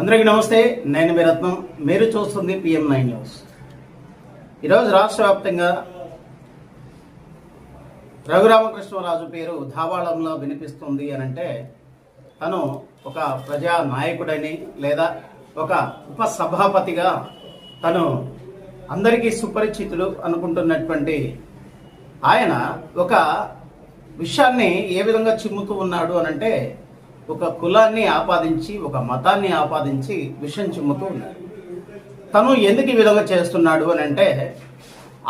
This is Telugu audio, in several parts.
అందరికీ నమస్తే. నేను మీ రత్నం. మీరు చూస్తుంది PM9 న్యూస్. ఈరోజు రాష్ట్ర వ్యాప్తంగా రఘురామకృష్ణరాజు పేరు ధావాళంలో వినిపిస్తుంది అని అంటే తను ఒక ప్రజా నాయకుడని లేదా ఒక ఉపసభాపతిగా తను అందరికీ సుపరిచితుడు అనుకుంటున్నటువంటి ఆయన ఒక విషయాన్ని ఏ విధంగా చిమ్ముతూ ఉన్నాడు అనంటే ఒక కులాన్ని ఆపాదించి ఒక మతాన్ని ఆపాదించి విషయం చిమ్ముతూ ఉన్నాడు. తను ఎందుకు ఈ విధంగా చేస్తున్నాడు అని అంటే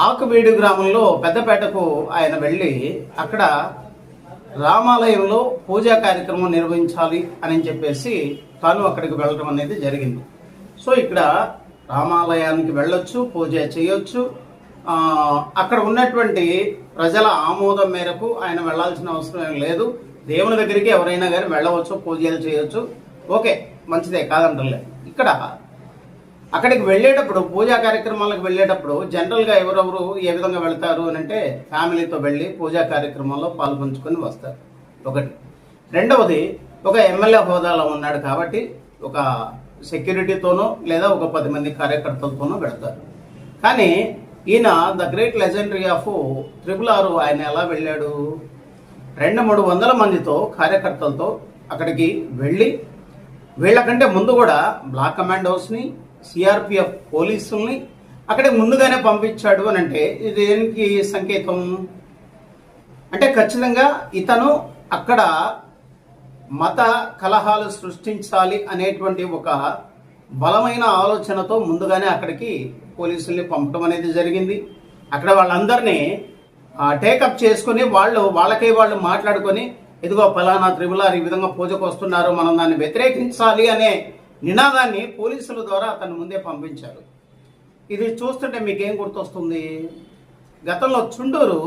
ఆకువీడు గ్రామంలో పెద్దపేటకు ఆయన వెళ్ళి అక్కడ రామాలయంలో పూజా కార్యక్రమం నిర్వహించాలి అని చెప్పేసి తాను అక్కడికి వెళ్ళడం అనేది జరిగింది. సో ఇక్కడ రామాలయానికి వెళ్ళొచ్చు, పూజ చేయొచ్చు. అక్కడ ఉన్నటువంటి ప్రజల ఆమోదం మేరకు ఆయన వెళ్లాల్సిన అవసరం ఏం లేదు. దేవుని దగ్గరికి ఎవరైనా కానీ వెళ్ళవచ్చు, పూజలు చేయొచ్చు. ఓకే, మంచిదే, కాదంటలేదు. ఇక్కడ అక్కడికి వెళ్ళేటప్పుడు పూజా కార్యక్రమాలకు వెళ్ళేటప్పుడు జనరల్గా ఎవరెవరు ఏ విధంగా వెళ్తారు అని అంటే ఫ్యామిలీతో వెళ్ళి పూజా కార్యక్రమంలో పాల్పంచుకొని వస్తారు. ఒకటి. రెండవది, ఒక ఎమ్మెల్యే హోదాలో ఉన్నాడు కాబట్టి ఒక సెక్యూరిటీతోనో లేదా ఒక 10 మంది కార్యకర్తలతోనో వెళతారు. కానీ ఈయన the great legendary of RRR ఆయన ఎలా వెళ్ళాడు? 200-300 మందితో కార్యకర్తలతో అక్కడికి వెళ్ళి వీళ్ళకంటే ముందు కూడా బ్లాక్ కమాండోస్ని, CRPF పోలీసుల్ని అక్కడికి ముందుగానే పంపించాడు అని అంటే ఇది దేనికి సంకేతం? అంటే ఖచ్చితంగా ఇతను అక్కడ మత కలహాలు సృష్టించాలి అనేటువంటి ఒక బలమైన ఆలోచనతో ముందుగానే అక్కడికి పోలీసుల్ని పంపడం అనేది జరిగింది. అక్కడ వాళ్ళందరినీ టేకప్ చేసుకుని వాళ్ళకి వాళ్ళు మాట్లాడుకొని ఇదిగో ఫలానా RRR ఈ విధంగా పూజకు వస్తున్నారు, మనం దాన్ని వ్యతిరేకించాలి అనే నినాదాన్ని పోలీసుల ద్వారా అతను ముందే పంపించారు. ఇది చూస్తుంటే మీకేం గుర్తొస్తుంది? గతంలో చుండూరు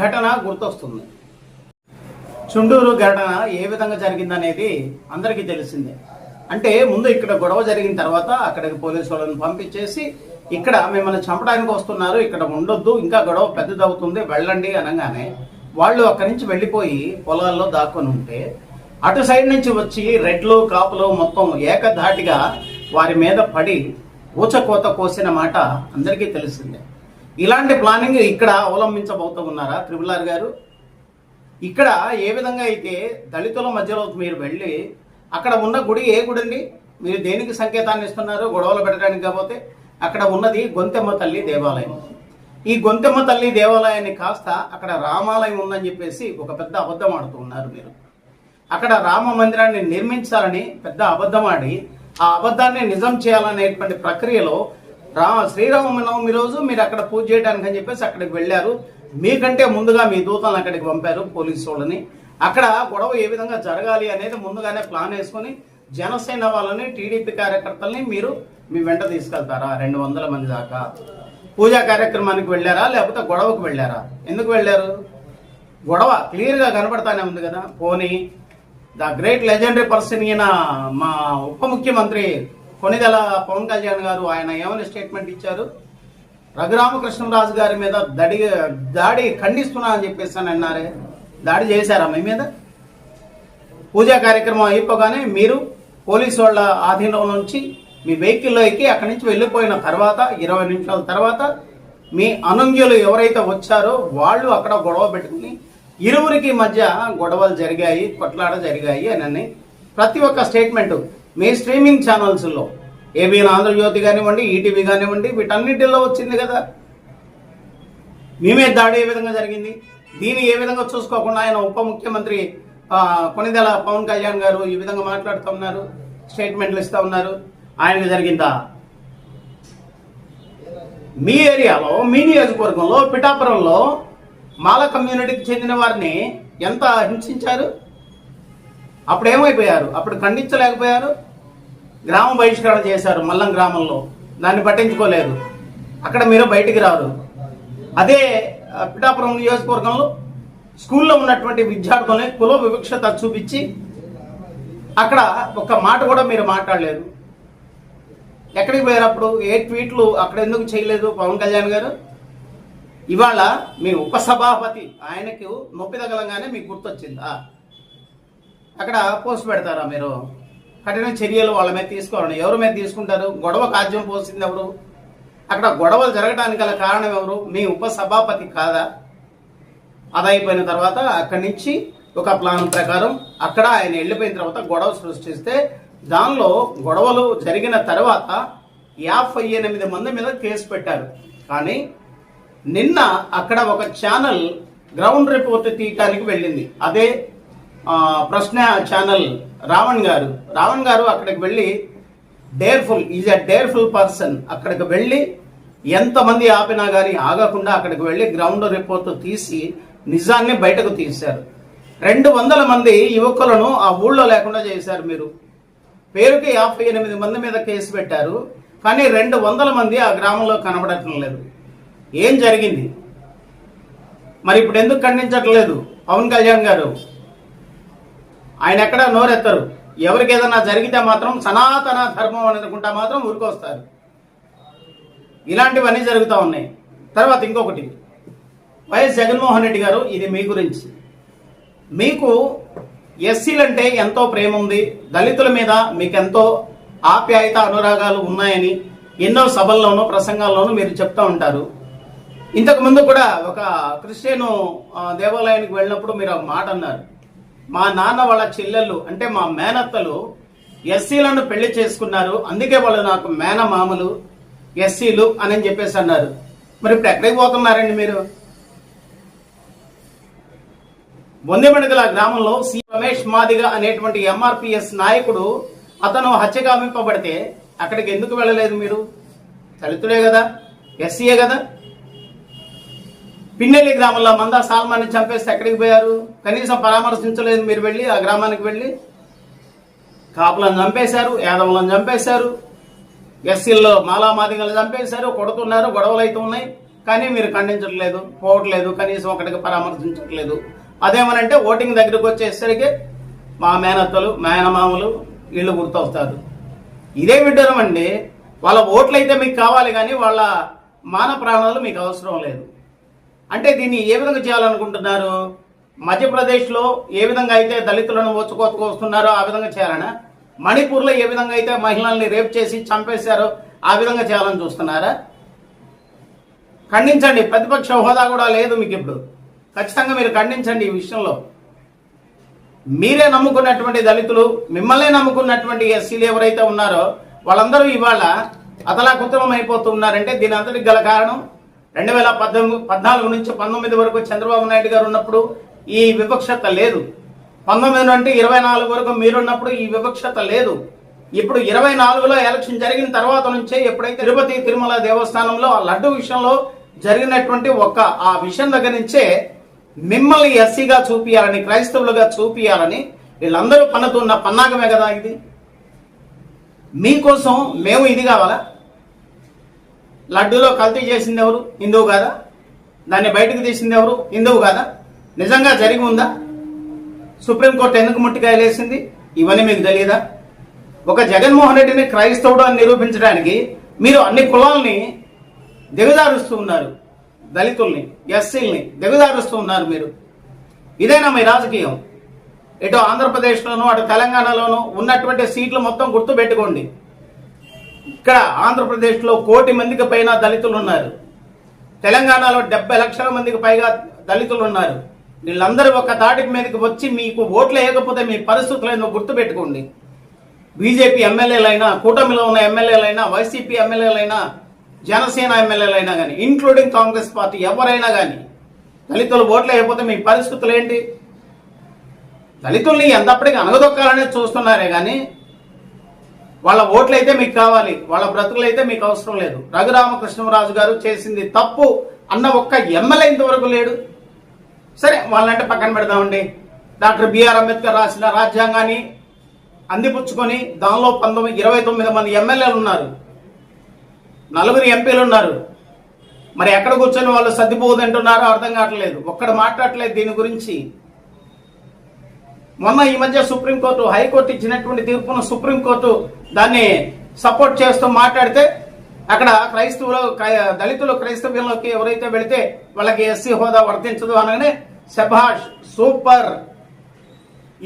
ఘటన గుర్తొస్తుంది. చుండూరు ఘటన ఏ విధంగా జరిగిందనేది అందరికీ తెలిసిందే. అంటే ముందు ఇక్కడ గొడవ జరిగిన తర్వాత అక్కడికి పోలీసు వాళ్ళని పంపించేసి ఇక్కడ మిమ్మల్ని చంపడానికి వస్తున్నారు, ఇక్కడ ఉండొద్దు, ఇంకా గొడవ పెద్దదవుతుంది, వెళ్ళండి అనగానే వాళ్ళు అక్కడి నుంచి వెళ్ళిపోయి పొలాల్లో దాక్కొని ఉంటే అటు సైడ్ నుంచి వచ్చి రెడ్లు కాపులు మొత్తం ఏకధాటిగా వారి మీద పడి ఊచకోత కోసిన మాట అందరికీ తెలిసిందే. ఇలాంటి ప్లానింగ్ ఇక్కడ అవలంబించబోతూ ఉన్నారా RRR గారు? ఇక్కడ ఏ విధంగా అయితే దళితుల మధ్యలో మీరు వెళ్ళి అక్కడ ఉన్న గుడి ఏ గుడి అండి? మీరు దేనికి సంకేతాన్ని ఇస్తున్నారు? గొడవలు పెట్టడానికి కాకపోతే అక్కడ ఉన్నది గొంతెమ్మ తల్లి దేవాలయం. ఈ గొంతెమ్మ తల్లి దేవాలయాన్ని కాస్త అక్కడ రామాలయం ఉందని చెప్పేసి ఒక పెద్ద అబద్ధం ఆడుతూ ఉన్నారు మీరు. అక్కడ రామ మందిరాన్ని నిర్మించాలని పెద్ద అబద్ధం ఆడి ఆ అబద్ధాన్ని నిజం చేయాలనేటువంటి ప్రక్రియలో శ్రీరామనవమి రోజు మీరు అక్కడ పూజ చేయడానికి అని చెప్పేసి అక్కడికి వెళ్ళారు. మీకంటే ముందుగా మీ దూతలను అక్కడికి పంపారు, పోలీసు వాళ్ళని. అక్కడ గొడవ ఏ విధంగా జరగాలి అనేది ముందుగానే ప్లాన్ వేసుకొని జనసేన వాళ్ళని, టీడీపీ కార్యకర్తల్ని మీరు మీ వెంట తీసుకెళ్తారా? 200 మంది దాకా పూజా కార్యక్రమానికి వెళ్ళారా లేకపోతే గొడవకు వెళ్ళారా? ఎందుకు వెళ్ళారు? గొడవ క్లియర్గా కనబడతానే ఉంది కదా. పోనీ ద గ్రేట్ లెజెండరీ పర్సన్ ఈయన మా ఉప ముఖ్యమంత్రి కొణిదెల పవన్ కళ్యాణ్ గారు ఆయన ఏమైనా స్టేట్మెంట్ ఇచ్చారు? రఘురామకృష్ణరాజు గారి మీద దాడి ఖండిస్తున్నా అని చెప్పేసి అని అన్నారే. దాడి చేశారా మీ మీద? పూజా కార్యక్రమం అయిపోగానే మీరు పోలీసు వాళ్ళ ఆధీనంలో నుంచి మీ వెహికల్లో ఎక్కి అక్కడి నుంచి వెళ్ళిపోయిన తర్వాత 20 నిమిషాల తర్వాత మీ అనుంగ్యులు ఎవరైతే వచ్చారో వాళ్ళు అక్కడ గొడవ పెట్టుకుని ఇరువురికి మధ్య గొడవలు జరిగాయి, కొట్లాట జరిగాయి అని ప్రతి ఒక్క స్టేట్మెంట్ మీ స్ట్రీమింగ్ ఛానల్స్లో ఏబిఎన్ ఆంధ్రజ్యోతి కానివ్వండి, ఈటీవీ కానివ్వండి, వీటన్నిటిలో వచ్చింది కదా. మీ మీద దాడి ఏ విధంగా జరిగింది? దీన్ని ఏ విధంగా చూసుకోకుండా ఆయన ఉప ముఖ్యమంత్రి కొణిదెల పవన్ కళ్యాణ్ గారు ఈ విధంగా మాట్లాడుతూ ఉన్నారు, స్టేట్మెంట్లు ఇస్తూ ఉన్నారు. ఆయనకు జరిగిందా? మీ ఏరియాలో, మీ నియోజకవర్గంలో, పిఠాపురంలో మాల కమ్యూనిటీకి చెందిన వారిని ఎంత హింసించారు? అప్పుడు ఏమైపోయారు? అప్పుడు ఖండించలేకపోయారు. గ్రామ బహిష్కరణ చేశారు మల్లం గ్రామంలో, దాన్ని పట్టించుకోలేదు. అక్కడ మీరు బయటికి రారు. అదే పిఠాపురం నియోజకవర్గంలో స్కూల్లో ఉన్నటువంటి విద్యార్థుల్ని కుల వివక్షత చూపించి అక్కడ ఒక్క మాట కూడా మీరు మాట్లాడలేదు. ఎక్కడికి పోయారు? అప్పుడు ఏ ట్వీట్లు అక్కడ ఎందుకు చేయలేదు పవన్ కళ్యాణ్ గారు? ఇవాళ మీ ఉపసభాపతి ఆయనకు నొప్పి తగలంగానే మీకు గుర్తొచ్చిందా? అక్కడ పోస్ట్ పెడతారా మీరు? కఠిన చర్యలు వాళ్ళ మీద తీసుకోవాలని. ఎవరి మీద తీసుకుంటారు? గొడవ కాజ్యం పోసింది ఎవరు? అక్కడ గొడవలు జరగడానికి గల కారణం ఎవరు? మీ ఉపసభాపతి కాదా? అదైపోయిన తర్వాత అక్కడి నుంచి ఒక ప్లాన్ ప్రకారం అక్కడ ఆయన వెళ్ళిపోయిన తర్వాత గొడవ సృష్టిస్తే దానిలో గొడవలు జరిగిన తర్వాత 58 మంది మీద కేసు పెట్టారు. కానీ నిన్న అక్కడ ఒక ఛానల్ గ్రౌండ్ రిపోర్ట్ తీయటానికి వెళ్ళింది. అదే ప్రశ్న ఛానల్ రావణ్ గారు అక్కడికి వెళ్ళి ఈజ్ అ డేర్ఫుల్ పర్సన్. అక్కడికి వెళ్ళి ఎంతమంది ఆపినా కానీ ఆగకుండా అక్కడికి వెళ్ళి గ్రౌండ్ రిపోర్ట్ తీసి నిజాన్ని బయటకు తీశారు. 200 మంది యువకులను ఆ ఊళ్ళో లేకుండా చేశారు. మీరు పేరుకి 58 మంది మీద కేసు పెట్టారు, కానీ 200 మంది ఆ గ్రామంలో కనబడటం లేదు. ఏం జరిగింది మరి? ఇప్పుడు ఎందుకు ఖండించట్లేదు పవన్ కళ్యాణ్ గారు? ఆయన ఎక్కడ నోరెత్తరు. ఎవరికి ఏదైనా జరిగితే మాత్రం సనాతన ధర్మం అని అనుకుంటా మాత్రం ఊరికొస్తారు. ఇలాంటివన్నీ జరుగుతూ ఉన్నాయి. తర్వాత ఇంకొకటి, వైఎస్ జగన్మోహన్ రెడ్డి గారు, ఇది మీ గురించి. మీకు ఎస్సీలంటే ఎంతో ప్రేమ ఉంది, దళితుల మీద మీకు ఎంతో ఆప్యాయత అనురాగాలు ఉన్నాయని ఎన్నో సభల్లోనూ ప్రసంగాల్లోనూ మీరు చెప్తూ ఉంటారు. ఇంతకు ముందు కూడా ఒక క్రిస్టియన్ దేవాలయానికి వెళ్ళినప్పుడు మీరు ఒక మాట అన్నారు, మా నాన్న వాళ్ళ చెల్లెళ్ళు అంటే మా మేనత్తలు ఎస్సీలను పెళ్లి చేసుకున్నారు, అందుకే వాళ్ళు నాకు మేనమామలు ఎస్సీలు అని చెప్పేసి అన్నారు. మరి ఇప్పుడు ఎక్కడికి పోతున్నారండి మీరు? బొందిమణిగల గ్రామంలో సి రమేష్ మాదిగ అనేటువంటి ఎంఆర్పిఎస్ నాయకుడు అతను హత్యగామింపబడితే అక్కడికి ఎందుకు వెళ్ళలేదు మీరు? దళితుడే కదా, ఎస్సీయే కదా. పిన్నెల్లి గ్రామంలో మందా సాల్మాన్ని చంపేస్తే ఎక్కడికి పోయారు? కనీసం పరామర్శించలేదు మీరు వెళ్ళి ఆ గ్రామానికి వెళ్ళి. కాపులను చంపేశారు, యాదవులను చంపేశారు, ఎస్సీల్లో మాదిగలను చంపేశారు, కొడుతున్నారు, గొడవలు అయితే ఉన్నాయి. కానీ మీరు ఖండించట్లేదు, పోవట్లేదు, కనీసం అక్కడికి పరామర్శించట్లేదు. అదేమనంటే ఓటింగ్ దగ్గరకు వచ్చేసరికి మా మేనత్తలు మేనమామలు ఇళ్ళు గుర్తొస్తారు. ఇదే విడ్డూరం అండి. వాళ్ళ ఓట్లు అయితే మీకు కావాలి, కానీ వాళ్ళ మాన ప్రాణాలు మీకు అవసరం లేదు. అంటే దీన్ని ఏ విధంగా చేయాలనుకుంటున్నారు? మధ్యప్రదేశ్లో ఏ విధంగా అయితే దళితులను వస్తున్నారో ఆ విధంగా చేయాలనా? మణిపూర్లో ఏ విధంగా అయితే మహిళల్ని రేప్ చేసి చంపేశారో ఆ విధంగా చేయాలని చూస్తున్నారా? ఖండించండి. ప్రతిపక్ష హోదా కూడా లేదు మీకు ఇప్పుడు. ఖచ్చితంగా మీరు ఖండించండి. ఈ విషయంలో మీరే నమ్ముకున్నటువంటి దళితులు, మిమ్మల్నే నమ్ముకున్నటువంటి ఎస్సీలు ఎవరైతే ఉన్నారో వాళ్ళందరూ ఇవాళ అతలాకుతలం అయిపోతున్నారంటే దీని అంతటికి గల కారణం 2014 నుంచి 19 వరకు చంద్రబాబు నాయుడు గారు ఉన్నప్పుడు ఈ వివక్షత లేదు. 19 నుండి 24 వరకు మీరున్నప్పుడు ఈ వివక్షత లేదు. ఇప్పుడు 24లో ఎలక్షన్ జరిగిన తర్వాత నుంచే ఎప్పుడైతే తిరుపతి తిరుమల దేవస్థానంలో ఆ లడ్డు విషయంలో జరిగినటువంటి ఆ విషయం దగ్గర నుంచే మిమ్మల్ని ఎస్సీగా చూపియాలని, క్రైస్తవులుగా చూపియాలని వీళ్ళందరూ పన్నుతున్న పన్నాగమే కదా ఇది. మీకోసం మేము ఇది కావాలా? లడ్డూలో కల్తీ చేసింది ఎవరు? హిందువు కాదా? దాన్ని బయటకు తీసింది ఎవరు? హిందువు కాదా? నిజంగా జరిగి ఉందా? సుప్రీంకోర్టు ఎందుకు ముట్టికాయలేసింది? ఇవన్నీ మీకు తెలియదా? ఒక జగన్మోహన్ రెడ్డిని క్రైస్తవుడు అని నిరూపించడానికి మీరు అన్ని కులాలని దిగజారుస్తూ ఉన్నారు. దళితుల్ని, ఎస్సీల్ని దిగజారుస్తూ ఉన్నారు మీరు. ఇదేనా మీ రాజకీయం? ఇటు ఆంధ్రప్రదేశ్లోనూ అటు తెలంగాణలోనూ ఉన్నటువంటి సీట్లు మొత్తం గుర్తు పెట్టుకోండి. ఇక్కడ ఆంధ్రప్రదేశ్లో 1 కోటి మందికి పైన దళితులు ఉన్నారు. తెలంగాణలో 70 లక్షల మందికి పైగా దళితులు ఉన్నారు. వీళ్ళందరూ ఒక తాటి మీదకి వచ్చి మీకు ఓట్లు వేయకపోతే మీ పరిస్థితులను గుర్తు పెట్టుకోండి. బీజేపీ ఎమ్మెల్యేలైనా, కూటమిలో ఉన్న ఎమ్మెల్యేలైనా, వైసీపీ ఎమ్మెల్యేలైనా, జనసేన ఎమ్మెల్యేలైనా కానీ, ఇంక్లూడింగ్ కాంగ్రెస్ పార్టీ ఎవరైనా కానీ దళితులు ఓట్లు వేయకపోతే మీ పరిస్థితులు ఏంటి? దళితుల్ని ఎంతప్పటికీ అనగదొక్కాలనే చూస్తున్నారే కానీ వాళ్ళ ఓట్లు అయితే మీకు కావాలి, వాళ్ళ బ్రతుకులు అయితే మీకు అవసరం లేదు. రఘురామకృష్ణరాజు గారు చేసింది తప్పు అన్న ఒక్క ఎమ్మెల్యే ఇంతవరకు లేడు. సరే, వాళ్ళంటే పక్కన పెడదామండి. డాక్టర్ బిఆర్ అంబేద్కర్ రాసిన రాజ్యాంగాన్ని అందిపుచ్చుకొని దానిలో 29 మంది ఎమ్మెల్యేలు ఉన్నారు, 4 ఎంపీలు ఉన్నారు. మరి ఎక్కడ కూర్చొని వాళ్ళు సర్దిపోదంటున్నారో అర్థం కావట్లేదు. ఒక్కడ మాట్లాడట్లేదు దీని గురించి. మొన్న ఈ మధ్య సుప్రీంకోర్టు, హైకోర్టు ఇచ్చినటువంటి తీర్పును సుప్రీంకోర్టు దాన్ని సపోర్ట్ చేస్తూ మాట్లాడితే అక్కడ దళితులు క్రైస్తవ్యంలోకి ఎవరైతే వెళితే వాళ్ళకి ఎస్సీ హోదా వర్తించదు అనగానే శభాష్, సూపర్,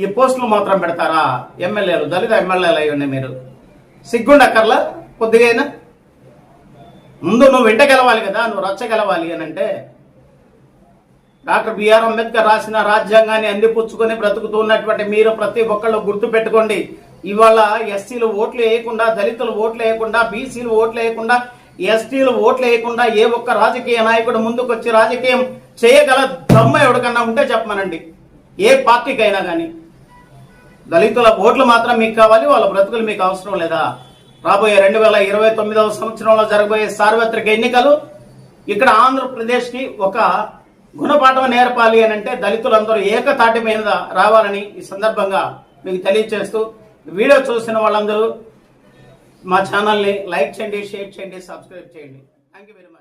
ఈ పోస్టులు మాత్రం పెడతారా ఎమ్మెల్యేలు, దళిత ఎమ్మెల్యేలు అయ్యండి మీరు. సిగ్గుండక్కర్లా కొద్దిగైనా? ముందు నువ్వు వెంట గెలవాలి కదా, నువ్వు రచ్చ గెలవాలి అని అంటే. డాక్టర్ బిఆర్ అంబేద్కర్ రాసిన రాజ్యాంగాన్ని అందిపుచ్చుకొని బ్రతుకుతున్నటువంటి మీరు ప్రతి ఒక్కళ్ళు గుర్తు పెట్టుకోండి. ఇవాళ ఎస్సీలు ఓట్లు వేయకుండా, దళితులు ఓట్లు వేయకుండా, బీసీలు ఓట్లు వేయకుండా, ఎస్టీలు ఓట్లు వేయకుండా ఏ ఒక్క రాజకీయ నాయకుడు ముందుకు వచ్చి రాజకీయం చేయగల దమ్మ ఎవరికన్నా ఉంటే చెప్పమనండి, ఏ పార్టీకైనా కానీ. దళితుల ఓట్లు మాత్రం మీకు కావాలి, వాళ్ళ బ్రతుకులు మీకు అవసరం లేదా? రాబోయే 2029వ సంవత్సరంలో జరగబోయే సార్వత్రిక ఎన్నికలు ఇక్కడ ఆంధ్రప్రదేశ్కి ఒక గుణపాఠం నేర్పాలి అని అంటే దళితులందరూ ఏకతాటి మీద రావాలని ఈ సందర్భంగా మీకు తెలియజేస్తూ, వీడియో చూసిన వాళ్ళందరూ మా ఛానల్ని లైక్ చేయండి, షేర్ చేయండి, సబ్స్క్రైబ్ చేయండి. Thank you very much.